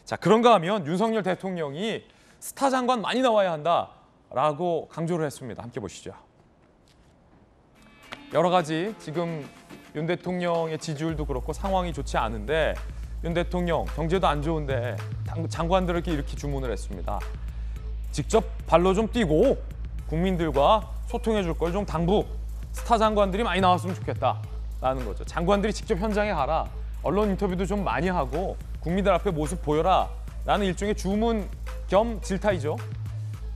자, 그런가 하면 윤석열 대통령이 스타 장관 많이 나와야 한다라고 강조를 했습니다. 함께 보시죠. 여러 가지 지금 윤 대통령의 지지율도 그렇고 상황이 좋지 않은데 윤 대통령 경제도 안 좋은데 장관들에게 이렇게 주문을 했습니다. 직접 발로 좀 뛰고 국민들과 소통해 줄 걸 좀 당부. 스타 장관들이 많이 나왔으면 좋겠다라는 거죠. 장관들이 직접 현장에 가라. 언론 인터뷰도 좀 많이 하고 국민들 앞에 모습 보여라. 라는 일종의 주문 겸 질타이죠.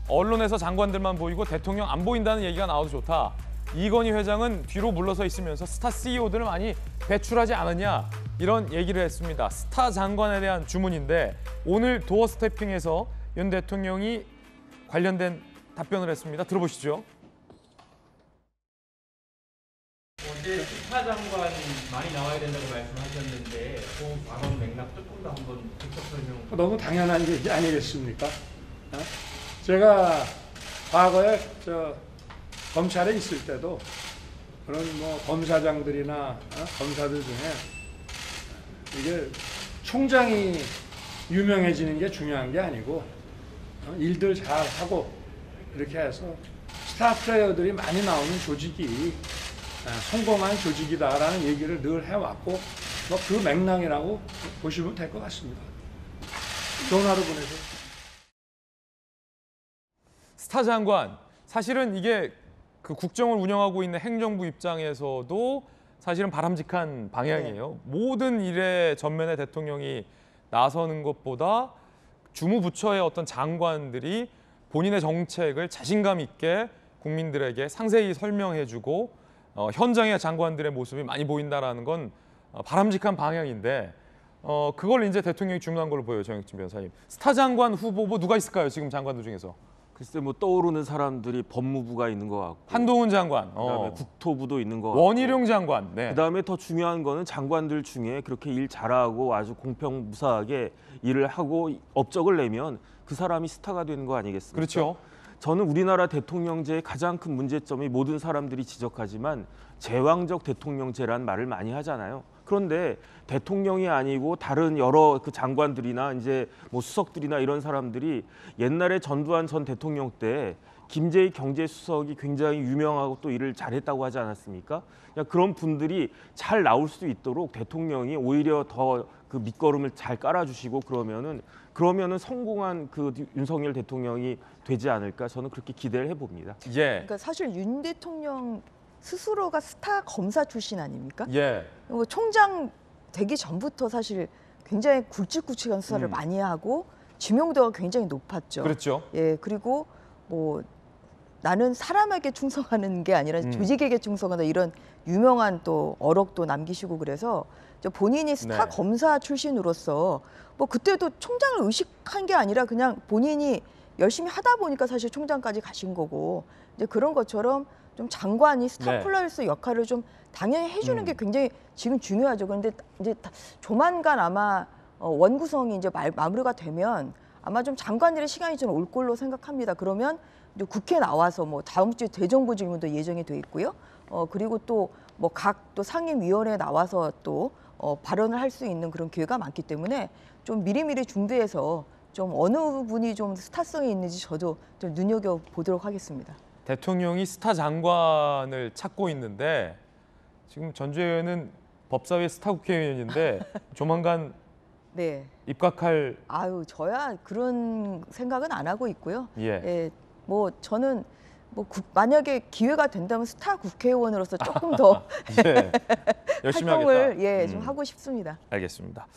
언론에서 장관들만 보이고 대통령 안 보인다는 얘기가 나와도 좋다. 이건희 회장은 뒤로 물러서 있으면서 스타 CEO들을 많이 배출하지 않았냐. 이런 얘기를 했습니다. 스타 장관에 대한 주문인데 오늘 도어 스태핑에서 윤 대통령이 관련된 답변을 했습니다. 들어보시죠. 어제 스타 장관 많이 나와야 된다고 말씀하셨는데 그 발언 맥락 조금 더 한번 직접 설명. 너무 당연한 얘기 아니겠습니까? 제가 과거에 검찰에 있을 때도 그런 뭐 검사장들이나 검사들 중에 이게 총장이 유명해지는 게 중요한 게 아니고 일들 잘 하고 이렇게 해서 스타 플레이어들이 많이 나오는 조직이 성공한 조직이다라는 얘기를 늘 해왔고 그 맥락이라고 보시면 될 것 같습니다. 좋은 하루 보내세요. 스타 장관, 사실은 이게 그 국정을 운영하고 있는 행정부 입장에서도 사실은 바람직한 방향이에요. 네. 모든 일에 전면에 대통령이 나서는 것보다 주무부처의 어떤 장관들이 본인의 정책을 자신감 있게 국민들에게 상세히 설명해주고 현장의 장관들의 모습이 많이 보인다라는 건 바람직한 방향인데 그걸 이제 대통령이 주문한 걸로 보여요, 정혁진 변호사님. 스타 장관 후보 뭐 누가 있을까요, 지금 장관들 중에서? 글쎄 뭐 떠오르는 사람들이 법무부가 있는 것 같고 한동훈 장관, 그다음에 국토부도 있는 것 같고 원희룡 장관, 네. 그다음에 더 중요한 거는 장관들 중에 그렇게 일 잘하고 아주 공평무사하게 일을 하고 업적을 내면 그 사람이 스타가 되는 거 아니겠습니까? 그렇죠. 저는 우리나라 대통령제의 가장 큰 문제점이 모든 사람들이 지적하지만 제왕적 대통령제라는 말을 많이 하잖아요. 그런데 대통령이 아니고 다른 여러 그 장관들이나 이제 뭐 수석들이나 이런 사람들이 옛날에 전두환 전 대통령 때 김재희 경제수석이 굉장히 유명하고 또 일을 잘했다고 하지 않았습니까? 그런 분들이 잘 나올 수 있도록 대통령이 오히려 더 그 밑거름을 잘 깔아주시고 그러면은 성공한 그 윤석열 대통령이 되지 않을까 저는 그렇게 기대를 해봅니다. 예. 그러니까 사실 윤 대통령 스스로가 스타 검사 출신 아닙니까? 예. 총장 되기 전부터 사실 굉장히 굵직굵직한 수사를 많이 하고 지명도가 굉장히 높았죠. 그렇죠. 예, 그리고 뭐 나는 사람에게 충성하는 게 아니라 조직에게 충성한다 이런 유명한 또 어록도 남기시고 그래서 본인이 스타 네. 검사 출신으로서 뭐 그때도 총장을 의식한 게 아니라 그냥 본인이 열심히 하다 보니까 사실 총장까지 가신 거고 이제 그런 것처럼 좀 장관이 스타 네. 플레이어스 역할을 좀 당연히 해주는 게 굉장히 지금 중요하죠. 그런데 이제 조만간 아마 원구성이 이제 마무리가 되면 아마 좀 장관들의 시간이 좀 올 걸로 생각합니다. 그러면 이제 국회 나와서 뭐 다음 주에 대정부 질문도 예정이 돼 있고요. 그리고 또 뭐 각 또 상임위원회에 나와서 또 발언을 할 수 있는 그런 기회가 많기 때문에 좀 미리미리 준비해서 좀 어느 분이 좀 스타성이 있는지 저도 좀 눈여겨 보도록 하겠습니다. 대통령이 스타 장관을 찾고 있는데 지금 전주혜 의원은 법사위 스타 국회의원인데 조만간 네. 입각할. 아유, 저야 그런 생각은 안 하고 있고요. 예. 예, 뭐 저는 뭐 만약에 기회가 된다면 스타 국회의원으로서 조금 더 예. 열심히 활동을 하겠다. 예, 좀 하고 싶습니다. 알겠습니다.